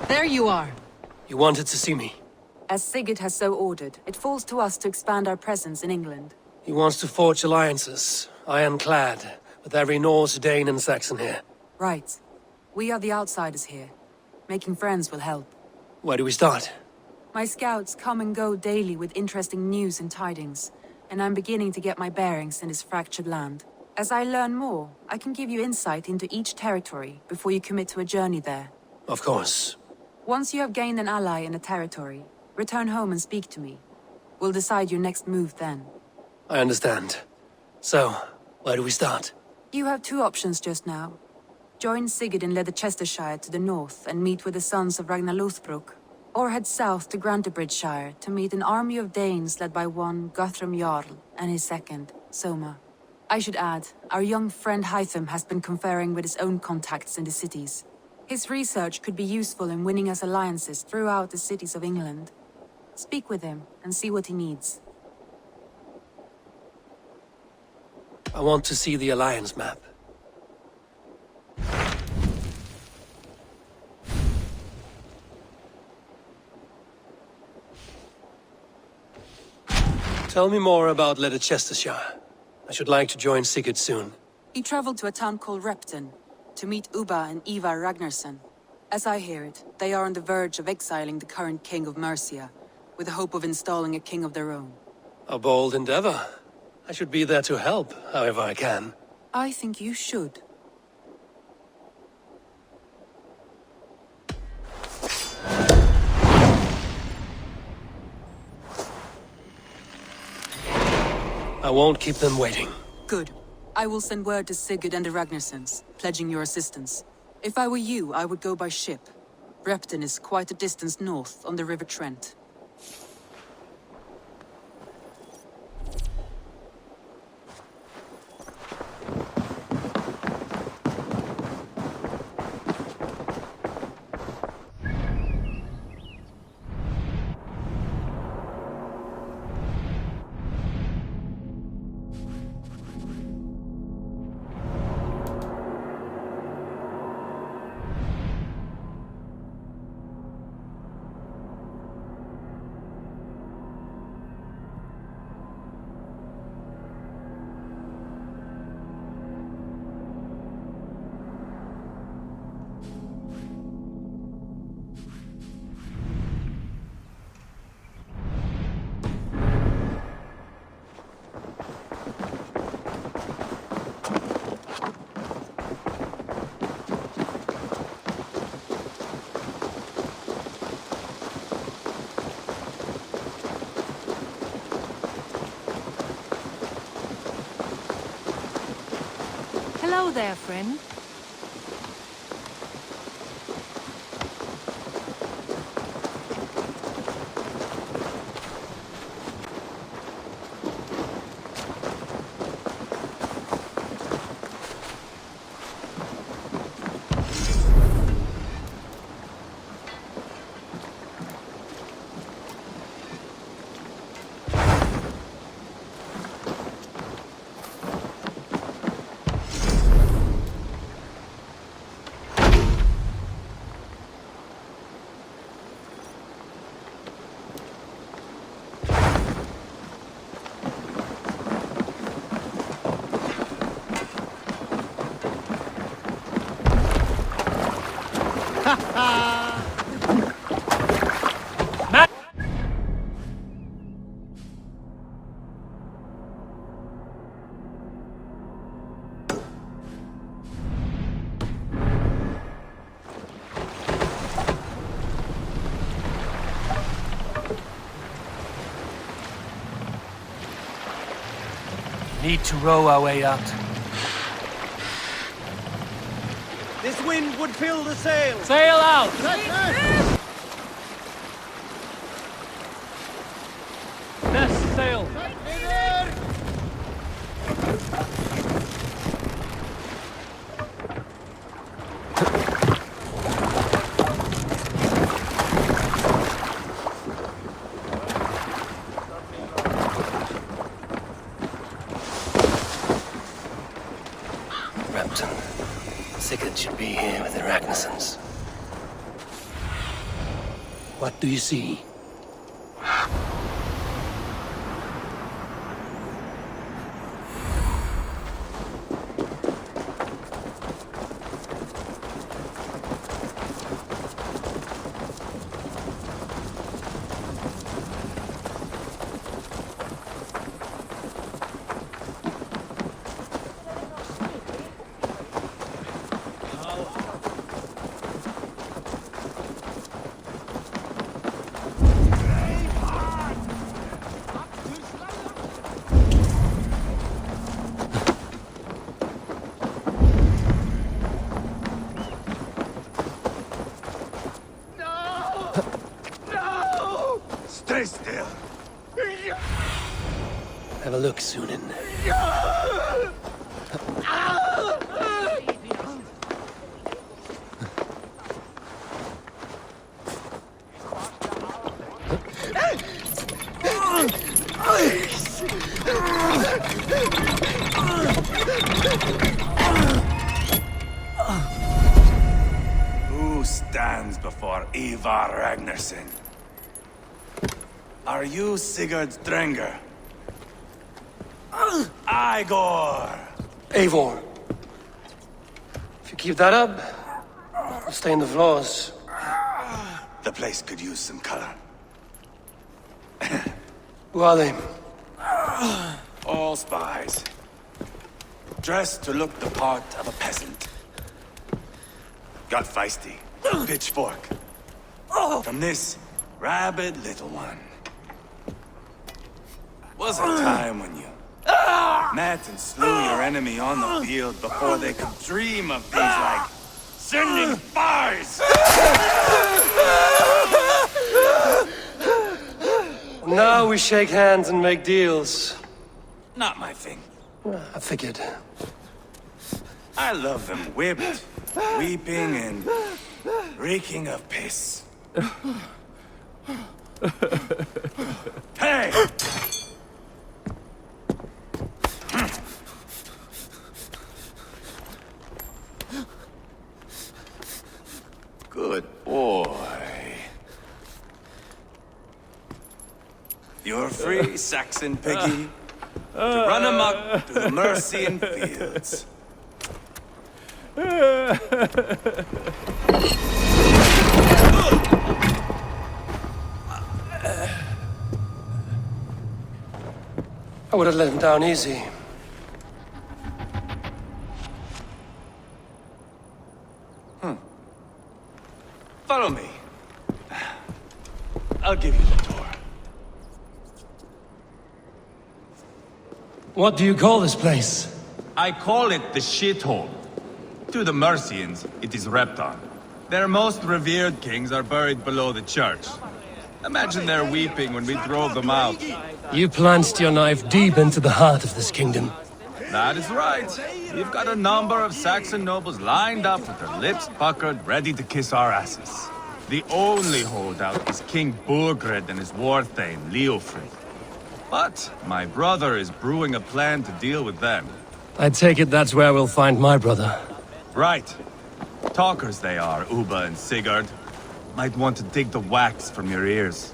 There you are. You wanted to see me? As Sigurd has so ordered, it falls to us to expand our presence in England. He wants to forge alliances, ironclad, with every Norse, Dane and Saxon here. Right. We are the outsiders here. Making friends will help. Where do we start? My scouts come and go daily with interesting news and tidings, and I'm beginning to get my bearings in this fractured land. As I learn more, I can give you insight into each territory before you commit to a journey there. Of course. Once you have gained an ally in a territory, return home and speak to me. We'll decide your next move then. I understand. So, where do we start? You have two options just now. Join Sigurd in Leicestershire to the north and meet with the sons of Ragnar Lothbrok, or head south to Grantebridgeshire to meet an army of Danes led by one Guthrum Jarl and his second, Soma. I should add, our young friend Hytham has been conferring with his own contacts in the cities. His research could be useful in winning us alliances throughout the cities of England. Speak with him and see what he needs. I want to see the alliance map. Tell me more about Leicestershire. I should like to join Sigurd soon. He traveled to a town called Repton to meet Ubba and Ivar Ragnarsson. As I hear it, they are on the verge of exiling the current king of Mercia, with the hope of installing a king of their own. A bold endeavor. I should be there to help, however I can. I think you should. I won't keep them waiting. Good. I will send word to Sigurd and the Ragnarssons, pledging your assistance. If I were you, I would go by ship. Repton is quite a distance north on the River Trent. Hello there, friend. Need to row our way out. This wind would fill the sail. Sail out! Best sail! Repton. Sigurd should be here with the Ragnarssons. What do you see? Stay still. Have a look, Sunan. Who stands before Ivar Ragnarsson? Are you Sigurd Drenger? Igor! Eivor. If you keep that up, you'll stain the floors. The place could use some color. Who are they? All spies. Dressed to look the part of a peasant. Got feisty. Pitchfork. From this rabid little one. Was a time when you met and slew your enemy on the field before they could dream of things like sending spies! Now we shake hands and make deals. Not my thing. I figured. I love them whipped, weeping, and reeking of piss. Hey! Good boy. You're free, Saxon piggy, to run amok through the Mercian fields. I would have let him down easy. Follow me. I'll give you the tour. What do you call this place? I call it the shithole. To the Mercians, it is Repton. Their most revered kings are buried below the church. Imagine their weeping when we drove them out. You plunged your knife deep into the heart of this kingdom. That is right. We've got a number of Saxon nobles lined up with their lips puckered, ready to kiss our asses. The only holdout is King Burgred and his war thane, Leofrid. But my brother is brewing a plan to deal with them. I take it that's where we'll find my brother. Right. Talkers they are, Uba and Sigurd. Might want to dig the wax from your ears.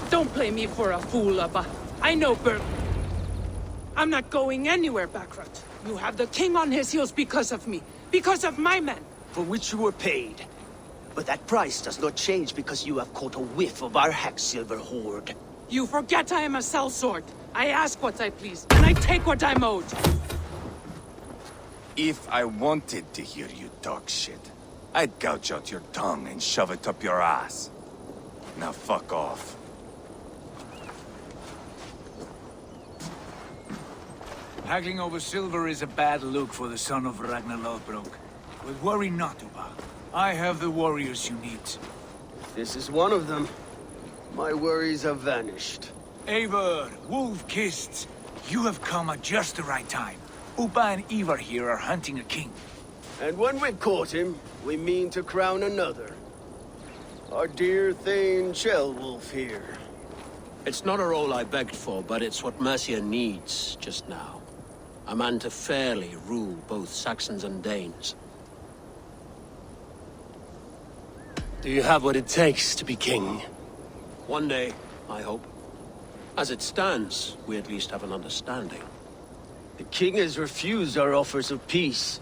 Don't play me for a fool, Abba. I know Berg. I'm not going anywhere, Backrot. You have the king on his heels because of me. Because of my men. For which you were paid. But that price does not change because you have caught a whiff of our Hacksilver hoard. You forget I am a sellsword. I ask what I please, and I take what I'm owed. If I wanted to hear you talk shit, I'd gouge out your tongue and shove it up your ass. Now fuck off. Haggling over silver is a bad look for the son of Ragnar Lothbrok. But worry not, Uba. I have the warriors you need. This is one of them. My worries have vanished. Eivor, wolf-kissed, you have come at just the right time. Uba and Ivar here are hunting a king. And when we've caught him, we mean to crown another. Our dear Thane Shellwolf here. It's not a role I begged for, but it's what Mercia needs just now. A man to fairly rule both Saxons and Danes. Do you have what it takes to be king? One day, I hope. As it stands, we at least have an understanding. The king has refused our offers of peace.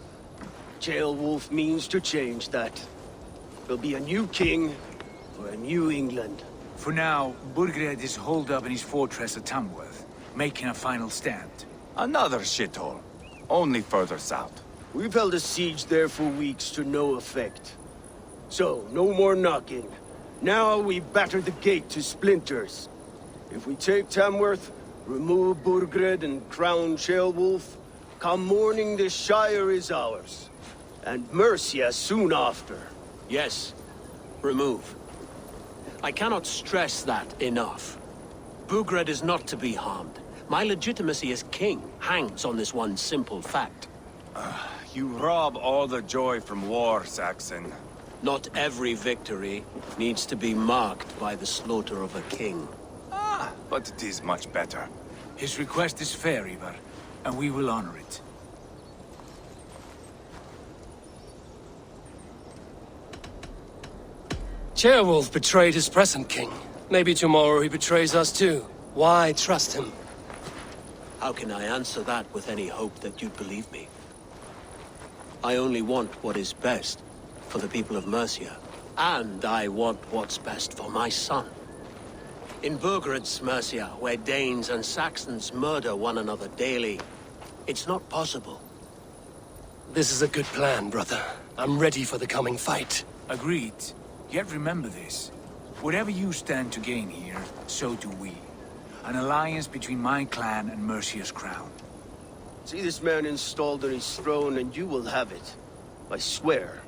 Ceolwulf means to change that. There'll be a new king for a new England. For now, Burgred is holed up in his fortress at Tamworth, making a final stand. Another shithole. Only further south. We've held a siege there for weeks to no effect. So, no more knocking. Now we batter the gate to splinters. If we take Tamworth, remove Burgred and crown Ceolwulf, come morning the Shire is ours. And Mercia soon after. Yes, remove. I cannot stress that enough. Burgred is not to be harmed. My legitimacy as king hangs on this one simple fact. You rob all the joy from war, Saxon. Not every victory needs to be marked by the slaughter of a king. But it is much better. His request is fair, Ivar, and we will honor it. Ceolwulf betrayed his present king. Maybe tomorrow he betrays us too. Why trust him? How can I answer that with any hope that you'd believe me? I only want what is best for the people of Mercia. And I want what's best for my son. In Burgred's Mercia, where Danes and Saxons murder one another daily, it's not possible. This is a good plan, brother. I'm ready for the coming fight. Agreed. Yet remember this. Whatever you stand to gain here, so do we. An alliance between my clan and Mercia's crown. See this man installed on his throne and you will have it. I swear.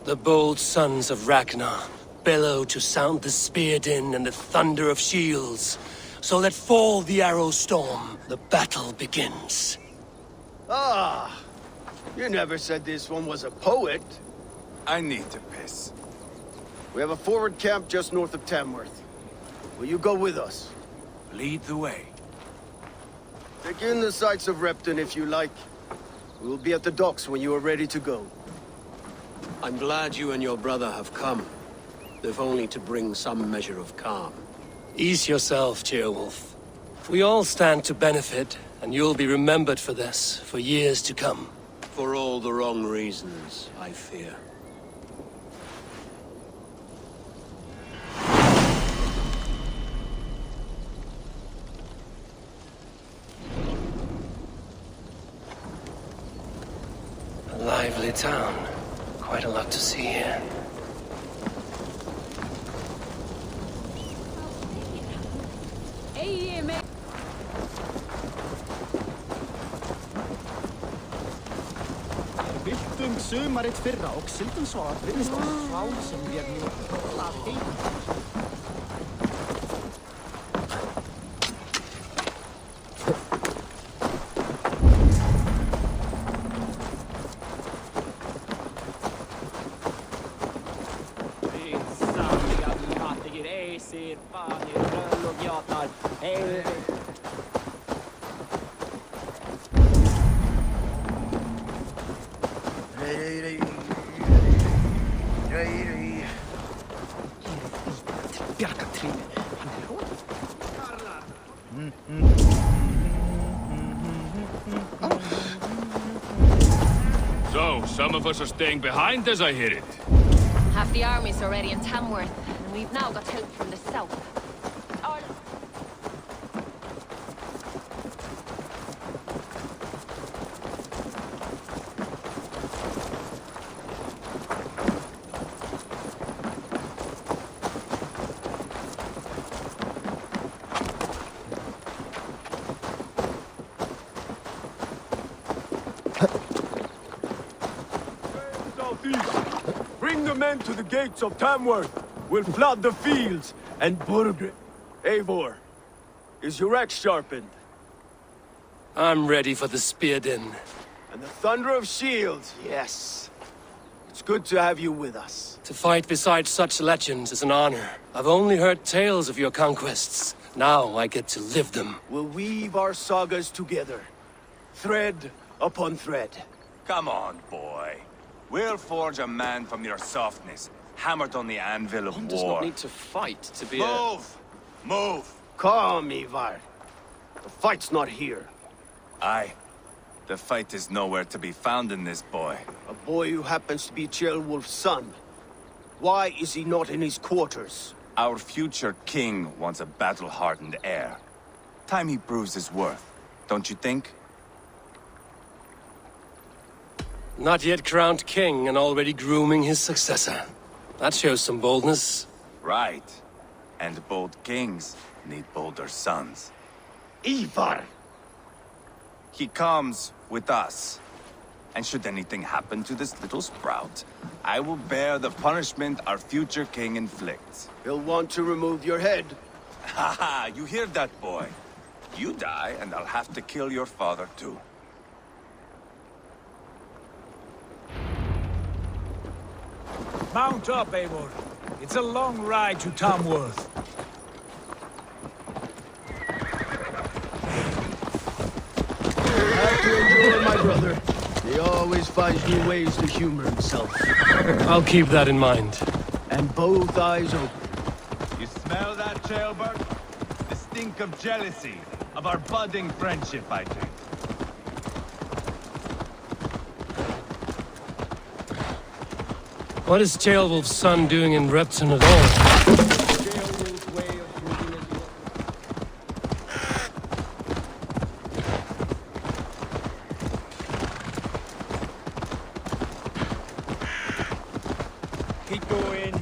The bold sons of Ragnar bellow to sound the spear din and the thunder of shields. So let fall the arrow storm. The battle begins. Ah! You never said this one was a poet. I need to piss. We have a forward camp just north of Tamworth. Will you go with us? Lead the way. Take in the sights of Repton if you like. We will be at the docks when you are ready to go. I'm glad you and your brother have come. If only to bring some measure of calm. Ease yourself, Ceolwulf. We all stand to benefit, and you'll be remembered for this, for years to come. For all the wrong reasons, I fear. A lively town. Quite a lot to see here. Viltum sumarið fyrra og syndum svo að virðist á frá sem við nú að heim. So, some of us are staying behind as I hear it. Half the army's already in Tamworth, and we've now got help from the south. Bring the men to the gates of Tamworth. We'll flood the fields. And Burgred. Eivor, is your axe sharpened? I'm ready for the spear din. And the thunder of shields, yes. It's good to have you with us. To fight beside such legends is an honor. I've only heard tales of your conquests. Now I get to live them. We'll weave our sagas together, thread upon thread. Come on, boy. We'll forge a man from your softness, hammered on the anvil of One war. does not need to fight to be Move! Move! Calm, Ivar. The fight's not here. Aye. The fight is nowhere to be found in this boy. A boy who happens to be Ceolwulf's son. Why is he not in his quarters? Our future king wants a battle-hardened heir. Time he proves his worth, don't you think? Not yet crowned king and already grooming his successor. That shows some boldness. Right. And bold kings need bolder sons. Ivar! He comes with us. And should anything happen to this little sprout, I will bear the punishment our future king inflicts. He'll want to remove your head. Haha, you hear that, boy? You die, and I'll have to kill your father, too. Mount up, Eivor. It's a long ride to Tamworth. Have to enjoy my brother. He always finds new ways to humor himself. I'll keep that in mind. And both eyes open. You smell that, Jailbird? The stink of jealousy, of our budding friendship, I think. What is Ceolwulf's son doing in Repton at all? Ceolwulf's way of proving his love. Keep going.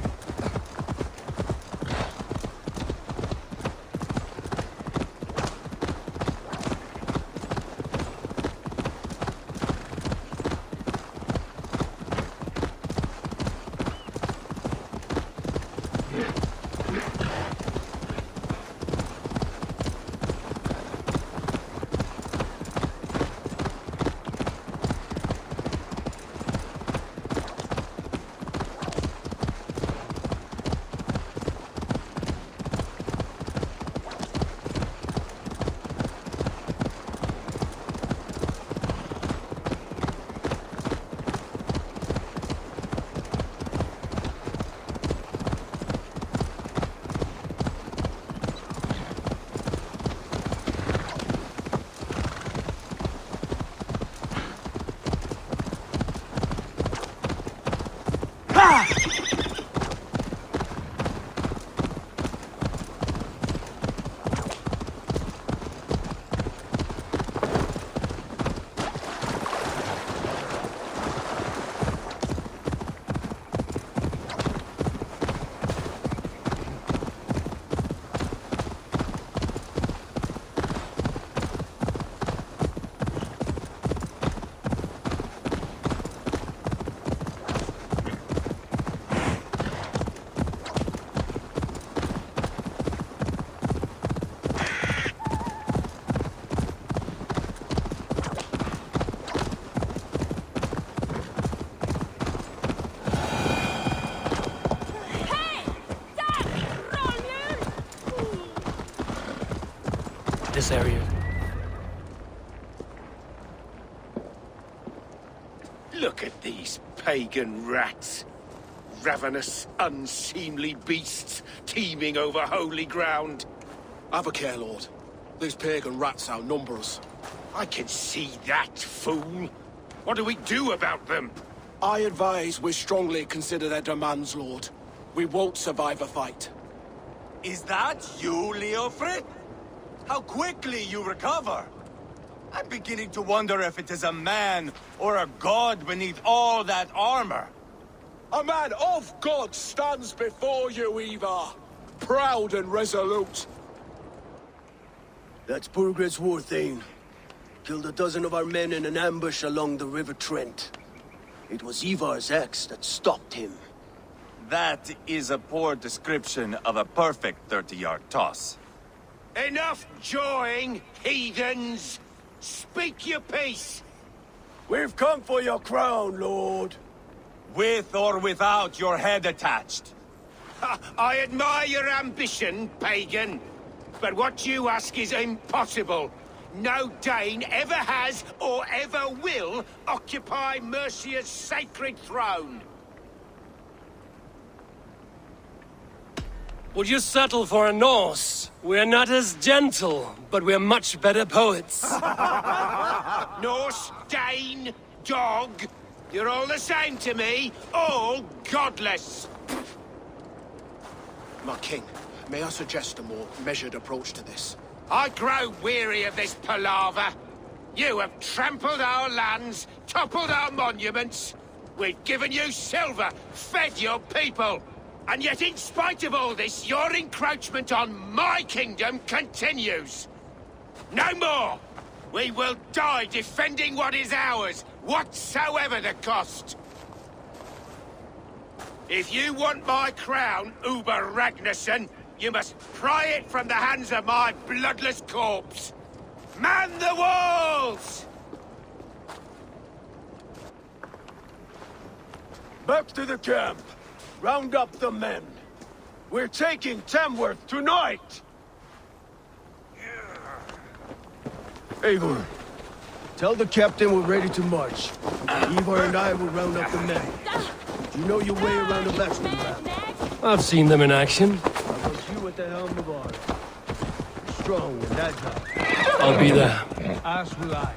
This area. Look at these pagan rats. Ravenous, unseemly beasts teeming over holy ground. Have a care, Lord. These pagan rats outnumber us. I can see that, fool. What do we do about them? I advise we strongly consider their demands, Lord. We won't survive a fight. Is that you, Leofrid? How quickly you recover! I'm beginning to wonder if it is a man or a god beneath all that armor. A man of God stands before you, Ivar. Proud and resolute. That's Burgred's Warthane. Killed a dozen of our men in an ambush along the River Trent. It was Ivar's axe that stopped him. That is a poor description of a perfect 30-yard toss. Enough jawing, heathens! Speak your piece! We've come for your crown, Lord. with or without your head attached. I admire your ambition, pagan. But what you ask is impossible. No Dane ever has or ever will occupy Mercia's sacred throne. Would you settle for a Norse? We're not as gentle, but we're much better poets. Norse, Dane, dog, you're all the same to me. All godless. My king, may I suggest a more measured approach to this? I grow weary of this palaver. You have trampled our lands, toppled our monuments. We've given you silver, fed your people. And yet, in spite of all this, your encroachment on my kingdom continues. No more! We will die defending what is ours, whatsoever the cost. If you want my crown, Uber Ragnarsson, you must pry it from the hands of my bloodless corpse. Man the walls! Back to the camp. Round up the men. We're taking Tamworth tonight! Eivor, tell the captain we're ready to march. Eivor and I will round up the men. You know your way around the battering ram. I've seen them in action. I want you at the helm of ours. Strong and agile. I'll be there. As will I.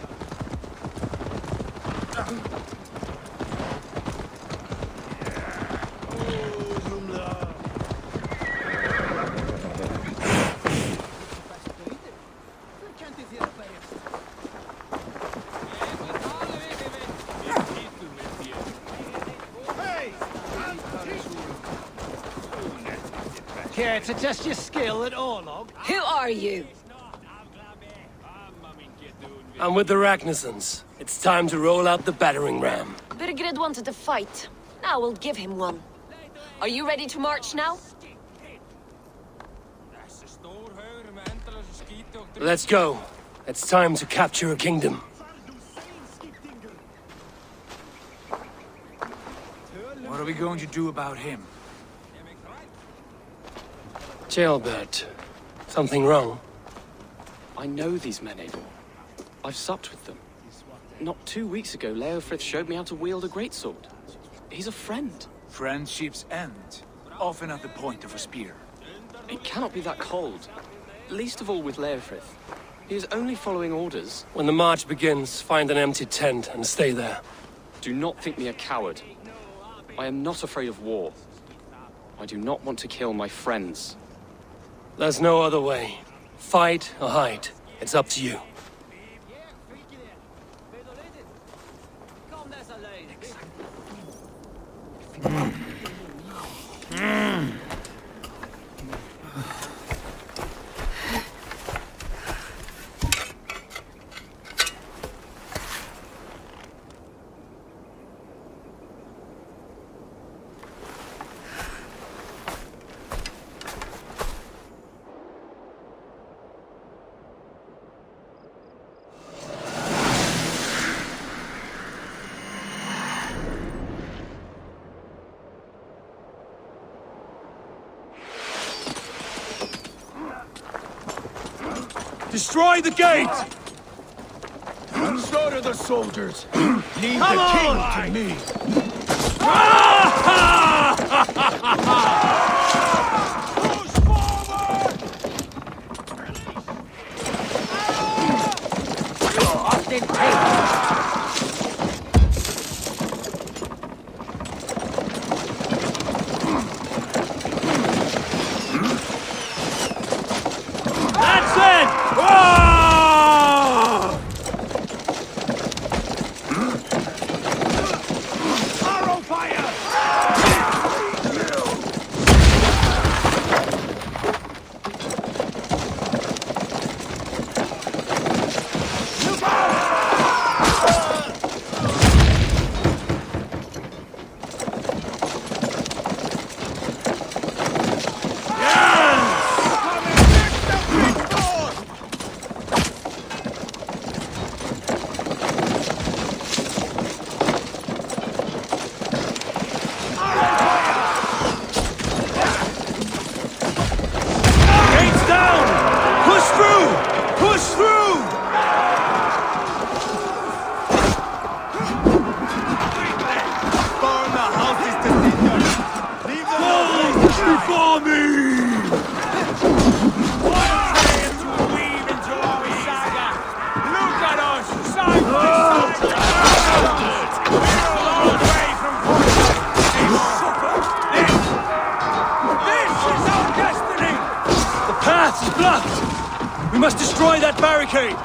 Care to test your skill at Orlog? Who are you? I'm with the Ragnarssons. It's time to roll out the battering ram. Birgrid wanted to fight. Now we'll give him one. Are you ready to march now? Let's go. It's time to capture a kingdom. What are we going to do about him? Jailbird. Something wrong? I know these men, Eivor. I've supped with them. Not 2 weeks ago, Leofrith showed me how to wield a greatsword. He's a friend. Friendships end, often at the point of a spear. It cannot be that cold. Least of all with Leofrith. He is only following orders. When the march begins, find an empty tent and stay there. Do not think me a coward. I am not afraid of war. I do not want to kill my friends. There's no other way. Fight or hide. It's up to you. Destroy the gate! Slaughter the soldiers! Leave the king to me! Push forward! That's it! Arrow fire! Before me! What a tale to weave into our saga! Look at us, side by side! We're a long way from This is our destiny! The path is blocked! We must destroy that barricade!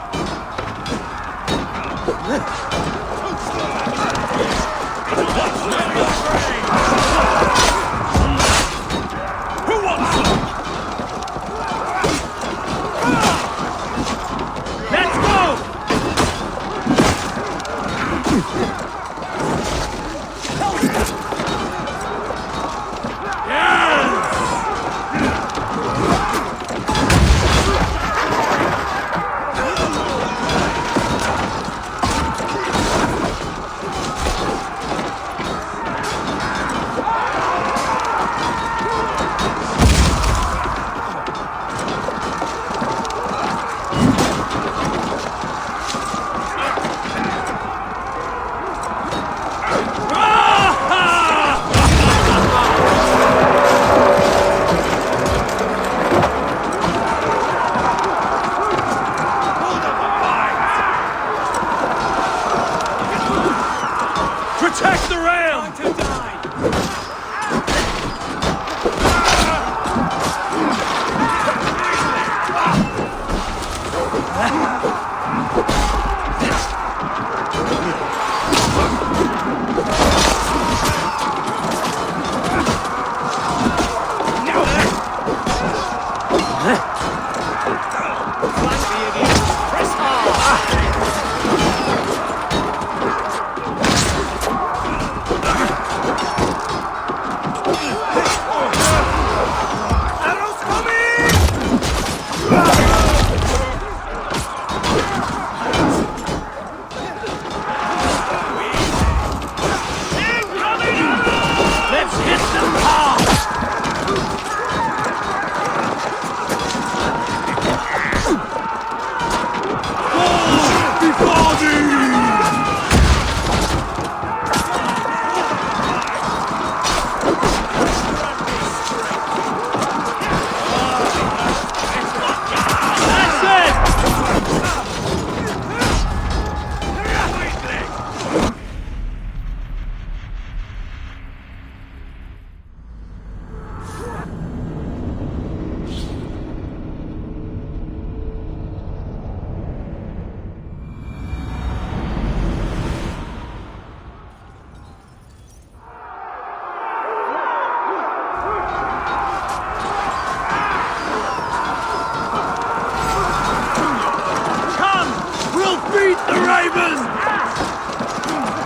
Who wants some? Let's go! Protect the rail!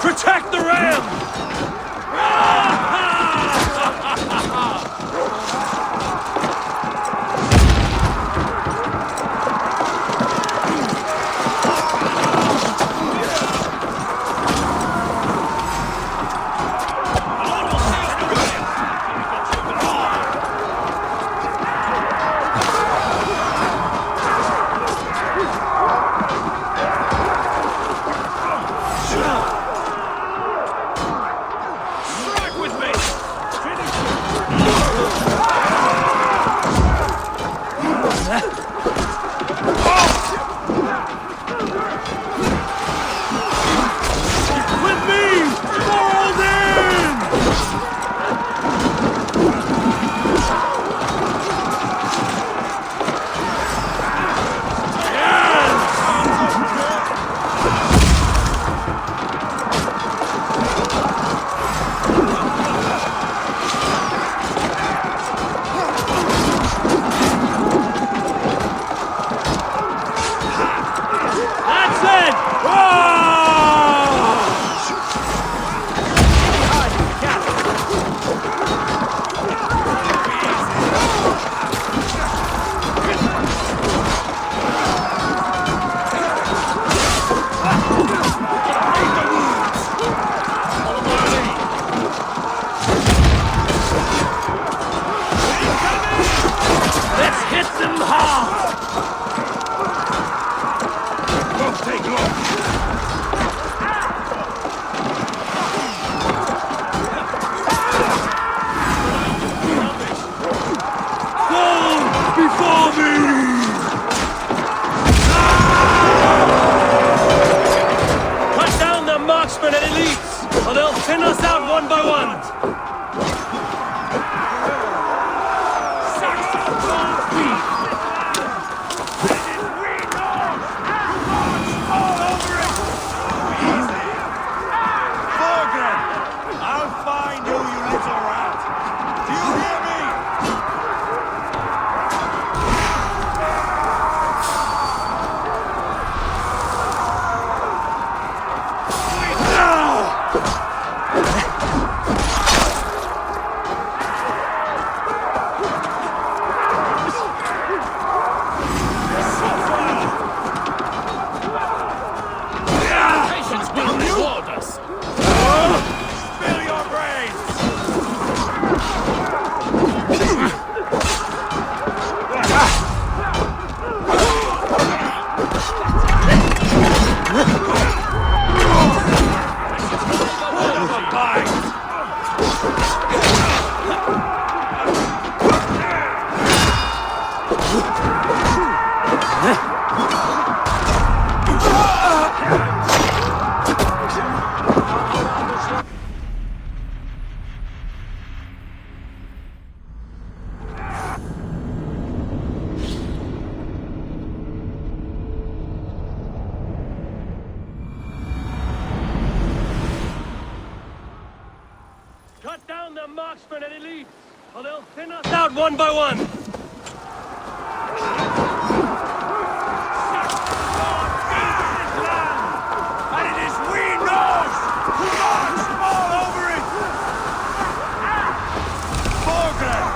Protect the rail! marksmen and elites, or they'll thin us out one by one! And it is we Norse who march all over it! Borgren,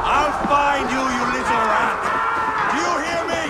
I'll find you, you little rat! Do you hear me?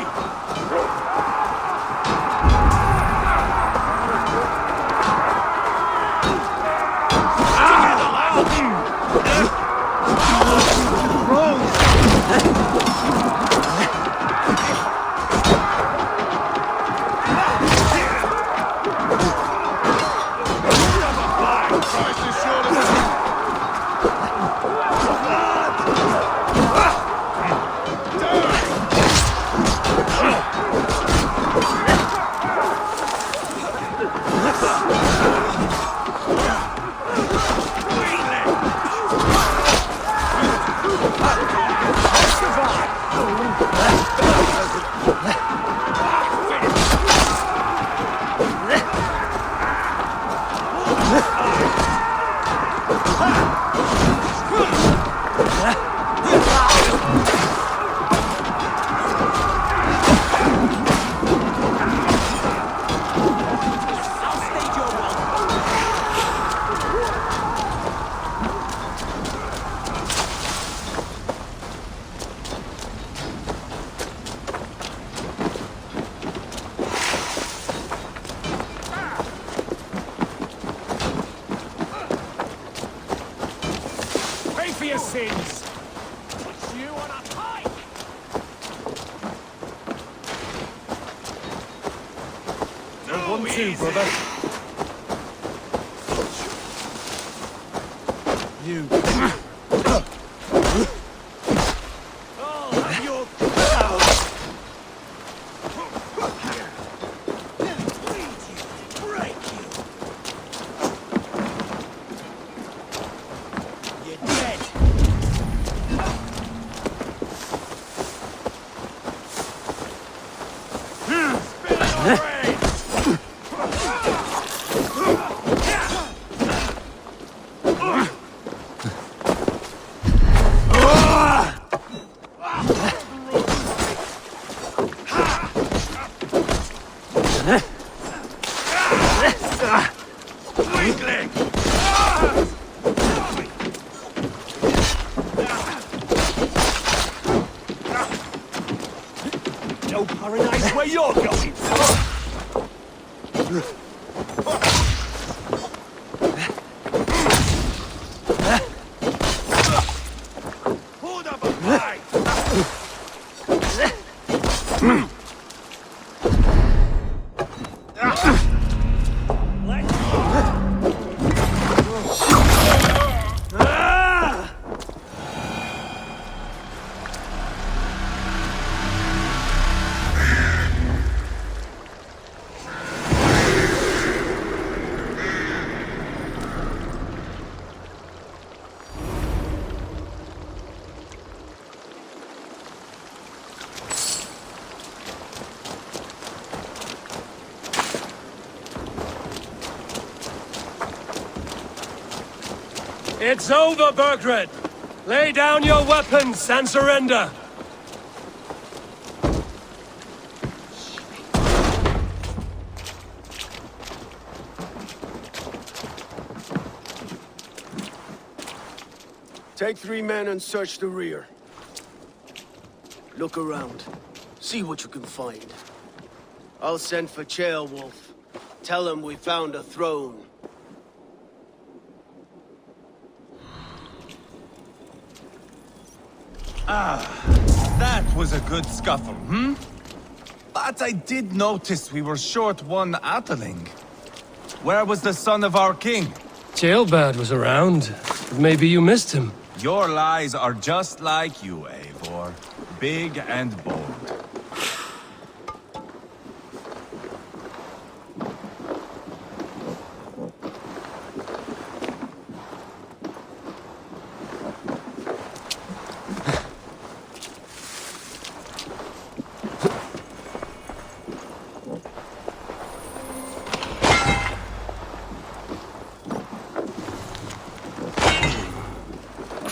Sins. Put you on a pike. No, 1-2, brother. You. I'll have your cow. Break you. You're dead. No paradise where you're going. Hold up a fight. It's over, Bergred! Lay down your weapons and surrender! Take 3 men and search the rear. Look around. See what you can find. I'll send for Ceolwulf. Tell him we found a throne. That was a good scuffle, hmm? But I did notice we were short one Atheling. Where was the son of our king? Ceolbad was around. Maybe you missed him. Your lies are just like you, Eivor. Big and bold.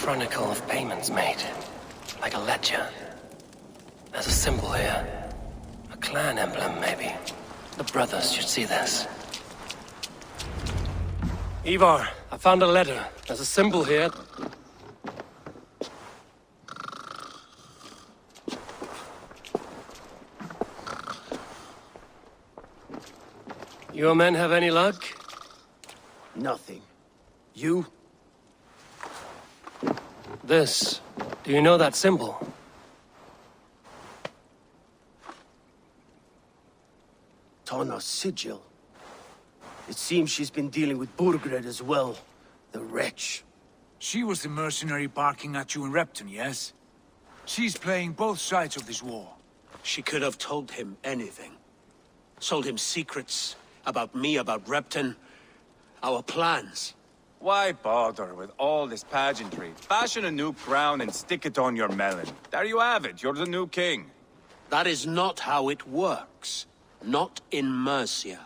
chronicle of payments made. Like a ledger. There's a symbol here. A clan emblem, maybe. The brothers should see this. Ivar, I found a letter. There's a symbol here. Your men have any luck? Nothing. You? This. Do you know that symbol? Tana's sigil. It seems she's been dealing with Burgred as well. The wretch. She was the mercenary barking at you in Repton, yes? She's playing both sides of this war. She could have told him anything. Sold him secrets about me, about Repton, our plans. Why bother with all this pageantry? Fashion a new crown and stick it on your melon. There you have it, you're the new king. That is not how it works. Not in Mercia.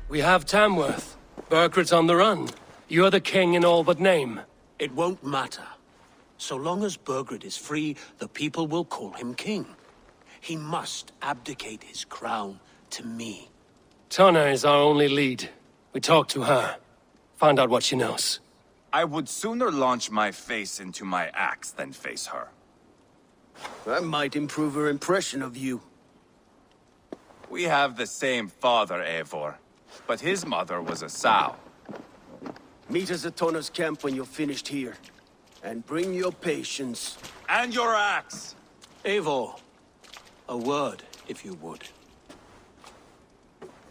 We have Tamworth. Burkred's on the run. You're the king in all but name. It won't matter. So long as Burgred is free, the people will call him king. He must abdicate his crown to me. Tana is our only lead. We talk to her. Find out what she knows. I would sooner launch my face into my axe than face her. That might improve her impression of you. We have the same father, Eivor. But his mother was a sow. Meet us at Tana's camp when you're finished here. And bring your patience. And your axe! Eivor, a word, if you would.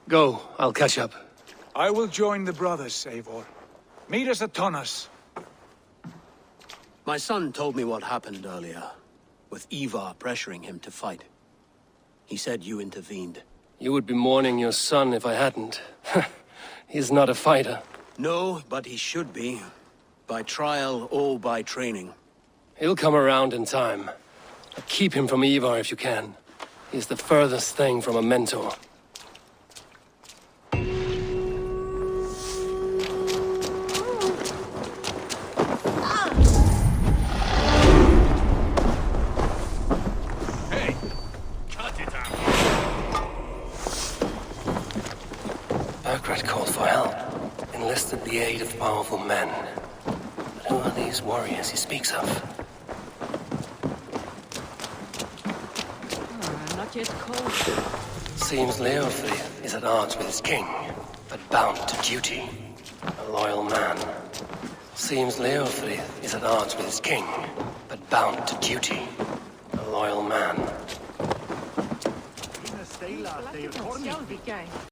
Go, I'll catch up. I will join the brothers, Eivor. Meet us at Tana's. My son told me what happened earlier, with Ivar pressuring him to fight. He said you intervened. You would be mourning your son if I hadn't. He's not a fighter. No, but he should be. By trial or by training. He'll come around in time. Keep him from Ivar if you can. He's the furthest thing from a mentor. Burkred called for help, enlisted the aid of powerful men. But who are these warriors he speaks of? Not yet cold. Seems Leofrid is at odds with his king, but bound to duty. A loyal man. Seems Leofrid is at odds with his king, but bound to duty. A loyal man.